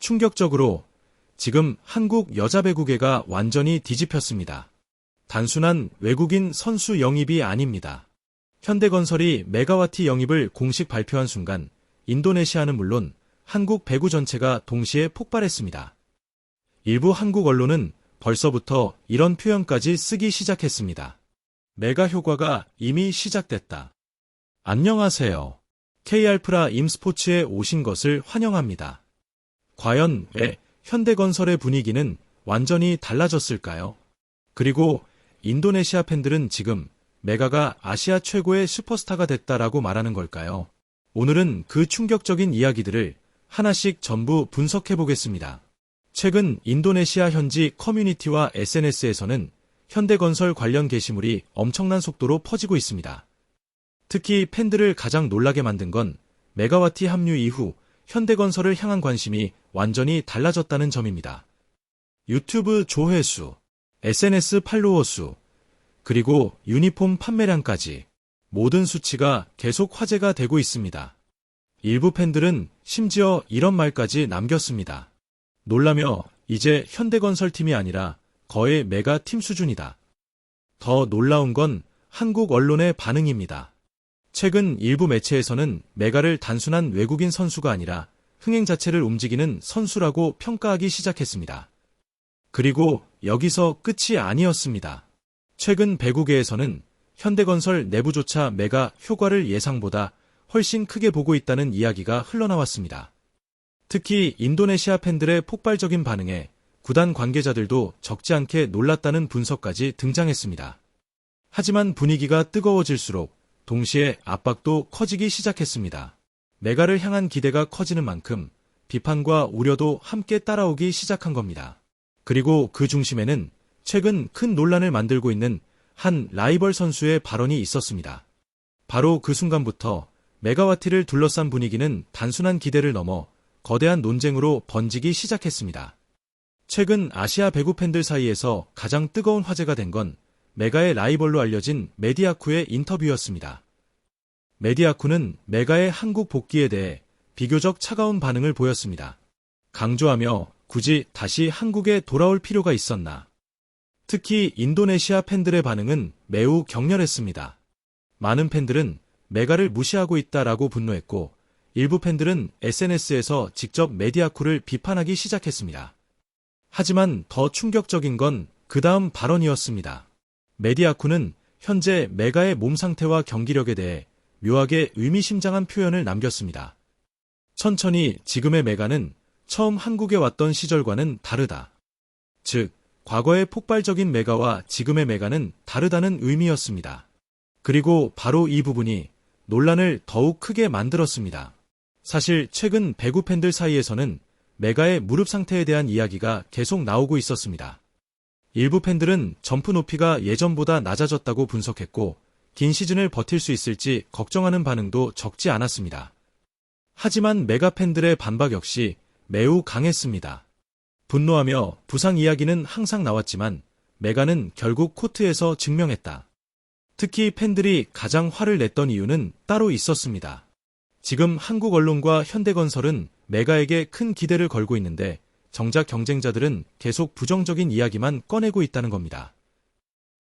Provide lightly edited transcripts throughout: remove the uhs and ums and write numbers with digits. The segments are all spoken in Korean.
충격적으로 지금 한국 여자 배구계가 완전히 뒤집혔습니다. 단순한 외국인 선수 영입이 아닙니다. 현대건설이 메가와티 영입을 공식 발표한 순간 인도네시아는 물론 한국 배구 전체가 동시에 폭발했습니다. 일부 한국 언론은 벌써부터 이런 표현까지 쓰기 시작했습니다. 메가 효과가 이미 시작됐다. 안녕하세요. K알프라 임스포츠에 오신 것을 환영합니다. 과연 왜 현대건설의 분위기는 완전히 달라졌을까요? 그리고 인도네시아 팬들은 지금 메가가 아시아 최고의 슈퍼스타가 됐다라고 말하는 걸까요? 오늘은 그 충격적인 이야기들을 하나씩 전부 분석해 보겠습니다. 최근 인도네시아 현지 커뮤니티와 SNS에서는 현대건설 관련 게시물이 엄청난 속도로 퍼지고 있습니다. 특히 팬들을 가장 놀라게 만든 건 메가와티 합류 이후 현대건설을 향한 관심이 완전히 달라졌다는 점입니다. 유튜브 조회수, SNS 팔로워 수, 그리고 유니폼 판매량까지 모든 수치가 계속 화제가 되고 있습니다. 일부 팬들은 심지어 이런 말까지 남겼습니다. 놀라며 이제 현대건설팀이 아니라 거의 메가팀 수준이다. 더 놀라운 건 한국 언론의 반응입니다. 최근 일부 매체에서는 메가를 단순한 외국인 선수가 아니라 흥행 자체를 움직이는 선수라고 평가하기 시작했습니다. 그리고 여기서 끝이 아니었습니다. 최근 배구계에서는 현대건설 내부조차 메가 효과를 예상보다 훨씬 크게 보고 있다는 이야기가 흘러나왔습니다. 특히 인도네시아 팬들의 폭발적인 반응에 구단 관계자들도 적지 않게 놀랐다는 분석까지 등장했습니다. 하지만 분위기가 뜨거워질수록 동시에 압박도 커지기 시작했습니다. 메가를 향한 기대가 커지는 만큼 비판과 우려도 함께 따라오기 시작한 겁니다. 그리고 그 중심에는 최근 큰 논란을 만들고 있는 한 라이벌 선수의 발언이 있었습니다. 바로 그 순간부터 메가와티를 둘러싼 분위기는 단순한 기대를 넘어 거대한 논쟁으로 번지기 시작했습니다. 최근 아시아 배구 팬들 사이에서 가장 뜨거운 화제가 된 건 메가의 라이벌로 알려진 메디아쿠의 인터뷰였습니다. 메디아쿠는 메가의 한국 복귀에 대해 비교적 차가운 반응을 보였습니다. 강조하며 굳이 다시 한국에 돌아올 필요가 있었나. 특히 인도네시아 팬들의 반응은 매우 격렬했습니다. 많은 팬들은 메가를 무시하고 있다라고 분노했고 일부 팬들은 SNS에서 직접 메디아쿠를 비판하기 시작했습니다. 하지만 더 충격적인 건 그 다음 발언이었습니다. 메디아쿠는 현재 메가의 몸 상태와 경기력에 대해 묘하게 의미심장한 표현을 남겼습니다. 천천히 지금의 메가는 처음 한국에 왔던 시절과는 다르다. 즉, 과거의 폭발적인 메가와 지금의 메가는 다르다는 의미였습니다. 그리고 바로 이 부분이 논란을 더욱 크게 만들었습니다. 사실 최근 배구 팬들 사이에서는 메가의 무릎 상태에 대한 이야기가 계속 나오고 있었습니다. 일부 팬들은 점프 높이가 예전보다 낮아졌다고 분석했고 긴 시즌을 버틸 수 있을지 걱정하는 반응도 적지 않았습니다. 하지만 메가 팬들의 반박 역시 매우 강했습니다. 분노하며 부상 이야기는 항상 나왔지만 메가는 결국 코트에서 증명했다. 특히 팬들이 가장 화를 냈던 이유는 따로 있었습니다. 지금 한국 언론과 현대건설은 메가에게 큰 기대를 걸고 있는데 정작 경쟁자들은 계속 부정적인 이야기만 꺼내고 있다는 겁니다.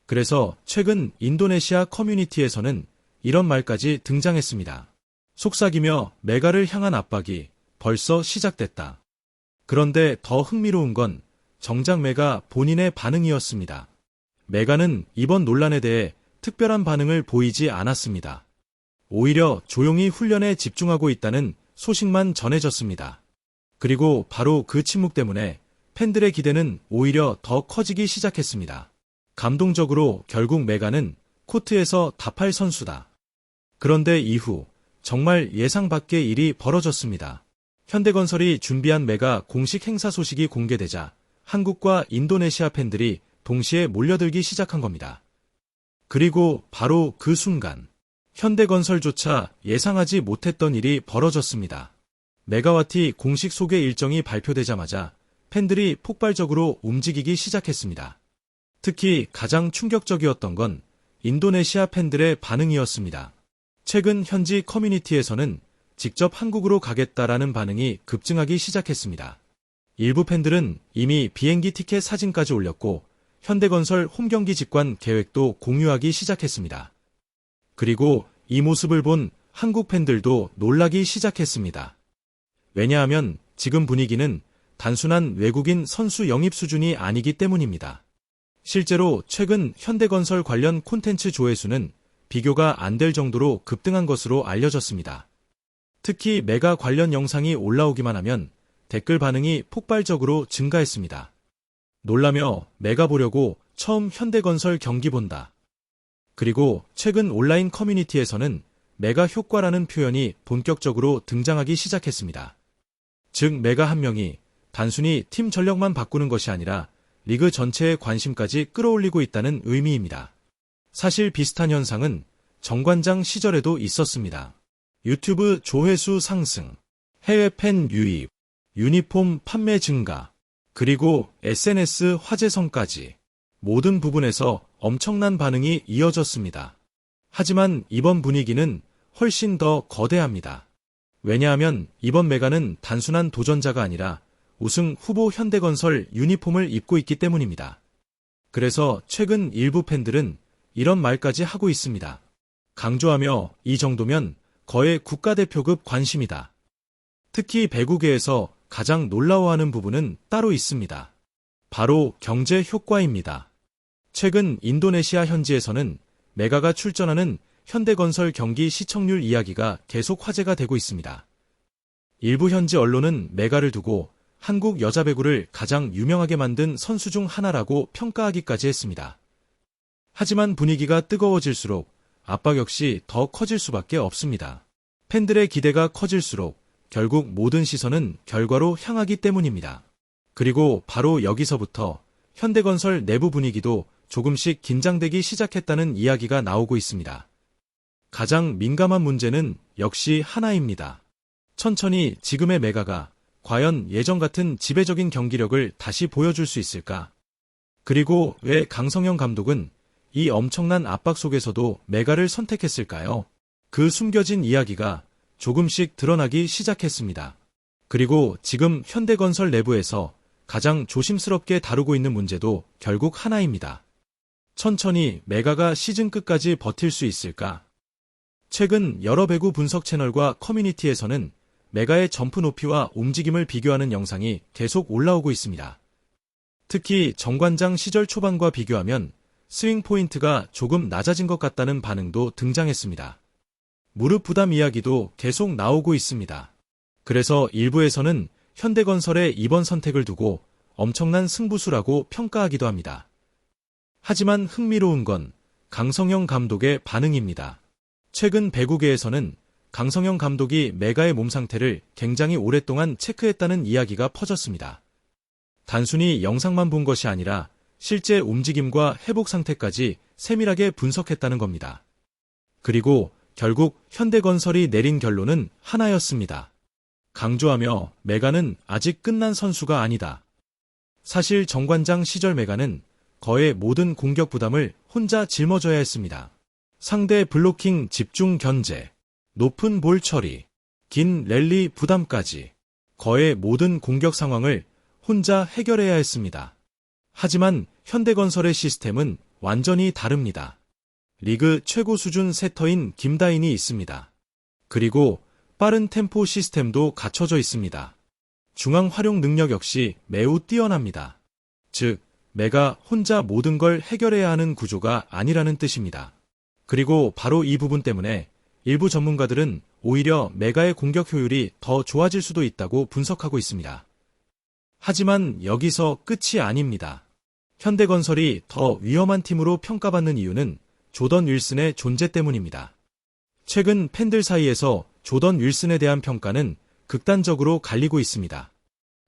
그래서 최근 인도네시아 커뮤니티에서는 이런 말까지 등장했습니다. 속삭이며 메가를 향한 압박이 벌써 시작됐다. 그런데 더 흥미로운 건 정작 메가 본인의 반응이었습니다. 메가는 이번 논란에 대해 특별한 반응을 보이지 않았습니다. 오히려 조용히 훈련에 집중하고 있다는 소식만 전해졌습니다. 그리고 바로 그 침묵 때문에 팬들의 기대는 오히려 더 커지기 시작했습니다. 감동적으로 결국 메가는 코트에서 답할 선수다. 그런데 이후 정말 예상 밖의 일이 벌어졌습니다. 현대건설이 준비한 메가 공식 행사 소식이 공개되자 한국과 인도네시아 팬들이 동시에 몰려들기 시작한 겁니다. 그리고 바로 그 순간 현대건설조차 예상하지 못했던 일이 벌어졌습니다. 메가와티 공식 소개 일정이 발표되자마자 팬들이 폭발적으로 움직이기 시작했습니다. 특히 가장 충격적이었던 건 인도네시아 팬들의 반응이었습니다. 최근 현지 커뮤니티에서는 직접 한국으로 가겠다라는 반응이 급증하기 시작했습니다. 일부 팬들은 이미 비행기 티켓 사진까지 올렸고 현대건설 홈경기 직관 계획도 공유하기 시작했습니다. 그리고 이 모습을 본 한국 팬들도 놀라기 시작했습니다. 왜냐하면 지금 분위기는 단순한 외국인 선수 영입 수준이 아니기 때문입니다. 실제로 최근 현대건설 관련 콘텐츠 조회수는 비교가 안 될 정도로 급등한 것으로 알려졌습니다. 특히 메가 관련 영상이 올라오기만 하면 댓글 반응이 폭발적으로 증가했습니다. 놀라며 메가 보려고 처음 현대건설 경기 본다. 그리고 최근 온라인 커뮤니티에서는 메가 효과라는 표현이 본격적으로 등장하기 시작했습니다. 즉 메가 한 명이 단순히 팀 전력만 바꾸는 것이 아니라 리그 전체의 관심까지 끌어올리고 있다는 의미입니다. 사실 비슷한 현상은 정관장 시절에도 있었습니다. 유튜브 조회수 상승, 해외 팬 유입, 유니폼 판매 증가, 그리고 SNS 화제성까지 모든 부분에서 엄청난 반응이 이어졌습니다. 하지만 이번 분위기는 훨씬 더 거대합니다. 왜냐하면 이번 메가는 단순한 도전자가 아니라 우승 후보 현대건설 유니폼을 입고 있기 때문입니다. 그래서 최근 일부 팬들은 이런 말까지 하고 있습니다. 강조하며 이 정도면 거의 국가대표급 관심이다. 특히 배구계에서 가장 놀라워하는 부분은 따로 있습니다. 바로 경제 효과입니다. 최근 인도네시아 현지에서는 메가가 출전하는 현대건설 경기 시청률 이야기가 계속 화제가 되고 있습니다. 일부 현지 언론은 메가를 두고 한국 여자 배구를 가장 유명하게 만든 선수 중 하나라고 평가하기까지 했습니다. 하지만 분위기가 뜨거워질수록 압박 역시 더 커질 수밖에 없습니다. 팬들의 기대가 커질수록 결국 모든 시선은 결과로 향하기 때문입니다. 그리고 바로 여기서부터 현대건설 내부 분위기도 조금씩 긴장되기 시작했다는 이야기가 나오고 있습니다. 가장 민감한 문제는 역시 하나입니다. 천천히 지금의 메가가 과연 예전 같은 지배적인 경기력을 다시 보여줄 수 있을까? 그리고 왜 강성현 감독은 이 엄청난 압박 속에서도 메가를 선택했을까요? 그 숨겨진 이야기가 조금씩 드러나기 시작했습니다. 그리고 지금 현대건설 내부에서 가장 조심스럽게 다루고 있는 문제도 결국 하나입니다. 천천히 메가가 시즌 끝까지 버틸 수 있을까? 최근 여러 배구 분석 채널과 커뮤니티에서는 메가의 점프 높이와 움직임을 비교하는 영상이 계속 올라오고 있습니다. 특히 정관장 시절 초반과 비교하면 스윙 포인트가 조금 낮아진 것 같다는 반응도 등장했습니다. 무릎 부담 이야기도 계속 나오고 있습니다. 그래서 일부에서는 현대건설의 이번 선택을 두고 엄청난 승부수라고 평가하기도 합니다. 하지만 흥미로운 건 강성현 감독의 반응입니다. 최근 배구계에서는 강성현 감독이 메가의 몸 상태를 굉장히 오랫동안 체크했다는 이야기가 퍼졌습니다. 단순히 영상만 본 것이 아니라 실제 움직임과 회복 상태까지 세밀하게 분석했다는 겁니다. 그리고 결국 현대건설이 내린 결론은 하나였습니다. 강조하며 메가는 아직 끝난 선수가 아니다. 사실 정관장 시절 메가는 거의 모든 공격 부담을 혼자 짊어져야 했습니다. 상대 블로킹 집중 견제, 높은 볼 처리, 긴 랠리 부담까지 거의 모든 공격 상황을 혼자 해결해야 했습니다. 하지만 현대건설의 시스템은 완전히 다릅니다. 리그 최고 수준 세터인 김다인이 있습니다. 그리고 빠른 템포 시스템도 갖춰져 있습니다. 중앙 활용 능력 역시 매우 뛰어납니다. 즉, 메가 혼자 모든 걸 해결해야 하는 구조가 아니라는 뜻입니다. 그리고 바로 이 부분 때문에 일부 전문가들은 오히려 메가의 공격 효율이 더 좋아질 수도 있다고 분석하고 있습니다. 하지만 여기서 끝이 아닙니다. 현대건설이 더 위험한 팀으로 평가받는 이유는 조던 윌슨의 존재 때문입니다. 최근 팬들 사이에서 조던 윌슨에 대한 평가는 극단적으로 갈리고 있습니다.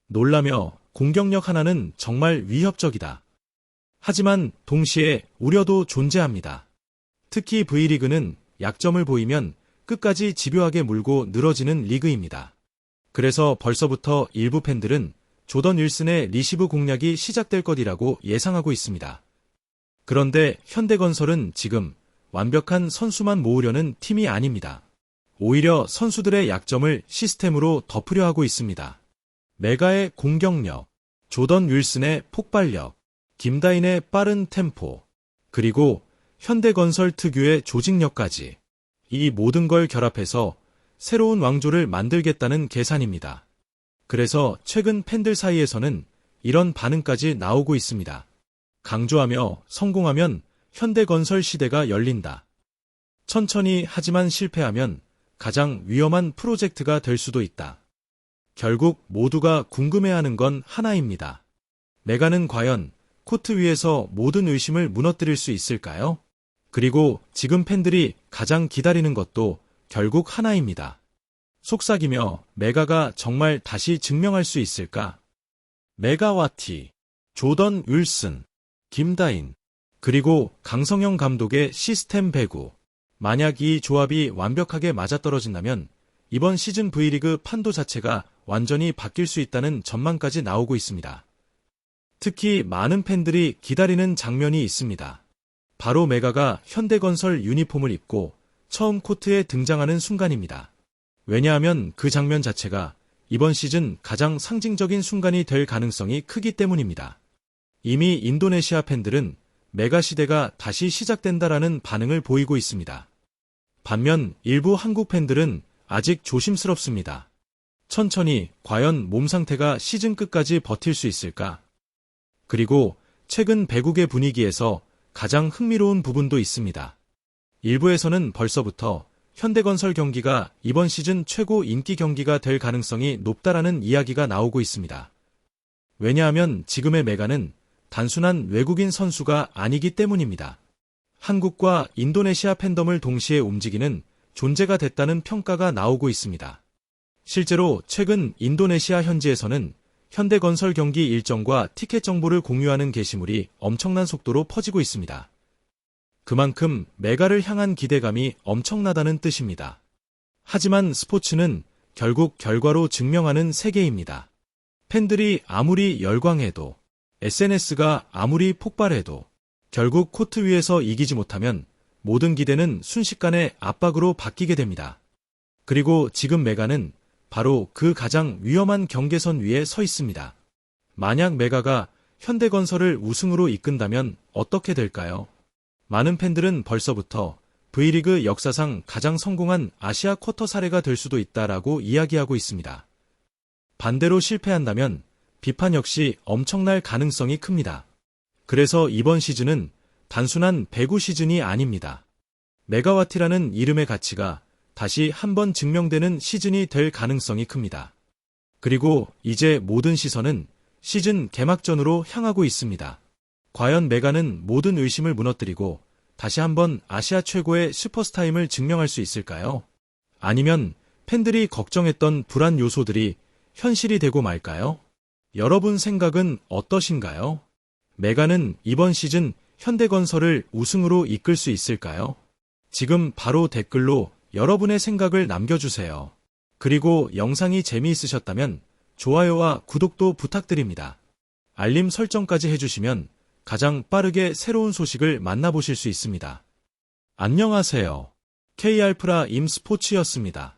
놀라며 공격력 하나는 정말 위협적이다. 하지만 동시에 우려도 존재합니다. 특히 V리그는 약점을 보이면 끝까지 집요하게 물고 늘어지는 리그입니다. 그래서 벌써부터 일부 팬들은 조던 윌슨의 리시브 공략이 시작될 것이라고 예상하고 있습니다. 그런데 현대건설은 지금 완벽한 선수만 모으려는 팀이 아닙니다. 오히려 선수들의 약점을 시스템으로 덮으려 하고 있습니다. 메가의 공격력, 조던 윌슨의 폭발력, 김다인의 빠른 템포, 그리고 현대건설 특유의 조직력까지 이 모든 걸 결합해서 새로운 왕조를 만들겠다는 계산입니다. 그래서 최근 팬들 사이에서는 이런 반응까지 나오고 있습니다. 강조하며 성공하면 현대건설 시대가 열린다. 천천히 하지만 실패하면 가장 위험한 프로젝트가 될 수도 있다. 결국 모두가 궁금해하는 건 하나입니다. 메가는 과연 코트 위에서 모든 의심을 무너뜨릴 수 있을까요? 그리고 지금 팬들이 가장 기다리는 것도 결국 하나입니다. 속삭이며 메가가 정말 다시 증명할 수 있을까? 메가와티, 조던 윌슨, 김다인, 그리고 강성영 감독의 시스템 배구. 만약 이 조합이 완벽하게 맞아떨어진다면 이번 시즌 V리그 판도 자체가 완전히 바뀔 수 있다는 전망까지 나오고 있습니다. 특히 많은 팬들이 기다리는 장면이 있습니다. 바로 메가가 현대건설 유니폼을 입고 처음 코트에 등장하는 순간입니다. 왜냐하면 그 장면 자체가 이번 시즌 가장 상징적인 순간이 될 가능성이 크기 때문입니다. 이미 인도네시아 팬들은 메가 시대가 다시 시작된다라는 반응을 보이고 있습니다. 반면 일부 한국 팬들은 아직 조심스럽습니다. 천천히 과연 몸 상태가 시즌 끝까지 버틸 수 있을까? 그리고 최근 배구계 분위기에서 가장 흥미로운 부분도 있습니다. 일부에서는 벌써부터 현대건설 경기가 이번 시즌 최고 인기 경기가 될 가능성이 높다라는 이야기가 나오고 있습니다. 왜냐하면 지금의 메가는 단순한 외국인 선수가 아니기 때문입니다. 한국과 인도네시아 팬덤을 동시에 움직이는 존재가 됐다는 평가가 나오고 있습니다. 실제로 최근 인도네시아 현지에서는 현대건설 경기 일정과 티켓 정보를 공유하는 게시물이 엄청난 속도로 퍼지고 있습니다. 그만큼 메가를 향한 기대감이 엄청나다는 뜻입니다. 하지만 스포츠는 결국 결과로 증명하는 세계입니다. 팬들이 아무리 열광해도 SNS가 아무리 폭발해도 결국 코트 위에서 이기지 못하면 모든 기대는 순식간에 압박으로 바뀌게 됩니다. 그리고 지금 메가는 바로 그 가장 위험한 경계선 위에 서 있습니다. 만약 메가가 현대건설을 우승으로 이끈다면 어떻게 될까요? 많은 팬들은 벌써부터 V리그 역사상 가장 성공한 아시아 쿼터 사례가 될 수도 있다라고 이야기하고 있습니다. 반대로 실패한다면 비판 역시 엄청날 가능성이 큽니다. 그래서 이번 시즌은 단순한 배구 시즌이 아닙니다. 메가와티라는 이름의 가치가 다시 한번 증명되는 시즌이 될 가능성이 큽니다. 그리고 이제 모든 시선은 시즌 개막전으로 향하고 있습니다. 과연 메가는 모든 의심을 무너뜨리고 다시 한번 아시아 최고의 슈퍼스타임을 증명할 수 있을까요? 아니면 팬들이 걱정했던 불안 요소들이 현실이 되고 말까요? 여러분 생각은 어떠신가요? 메가는 이번 시즌 현대건설을 우승으로 이끌 수 있을까요? 지금 바로 댓글로 여러분의 생각을 남겨주세요. 그리고 영상이 재미있으셨다면 좋아요와 구독도 부탁드립니다. 알림 설정까지 해주시면 가장 빠르게 새로운 소식을 만나보실 수 있습니다. 안녕하세요. K알프라 임스포츠였습니다.